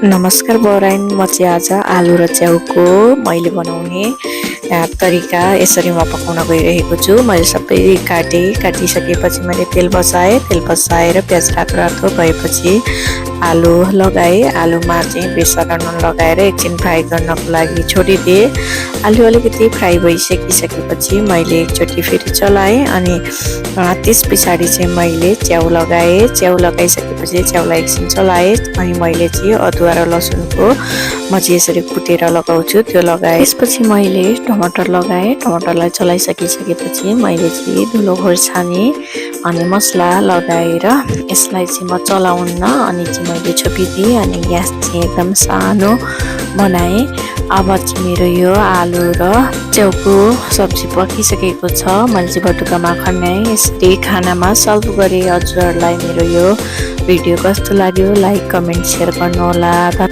नमस्कार बौराइन, म चाहिँ आज आलु र च्याउको मैले बनाउने तरिका यसरी म पकाउन गइरहेको छु। मैले सबै काटिसकेपछि मैले तेल बसाएर प्याज रातो भएपछि आलु लगाएँ। आलुमा चाहिँ बेसार नुन लगाएर एकछिन फ्राई गर्नको लागि छोडिदिएँ। आलु अलिकति फ्राई भइसकिसकेपछि मैले एकचोटि फेरि चलाएँ अनि त्यस पछाडि चाहिँ मैले च्याउ लगाएँ। च्याउ लगाइसकेपछि च्याउलाई एकछिन चलाएँ अनि मैले चाहिँ अदुवा र लसुनको म चाहिँ यसरी कुटेर लगाउँछु, त्यो लगाएँ। त्यसपछि मैले टमाटर लगाएँ। टमाटरलाई चलाइसकिसकेपछि मैले चाहिँ धुलो खोर्सानी अनि मसला लगाएर यसलाई चाहिँ म चलाउन अनि चाहिँ मैले छोपिदिएँ अनि ग्यास चाहिँ एकदम सानो बनाएँ। अब चाहिँ मेरो यो आलु र च्याउको सब्जी पकिसकेको छ। मैले चाहिँ बटुकामा खन्याएँ। यसरी खानामा सर्भ गरेँ। हजुरहरूलाई मेरो यो भिडियो कस्तो लाग्यो लाइक कमेन्ट सेयर गर्नुहोला।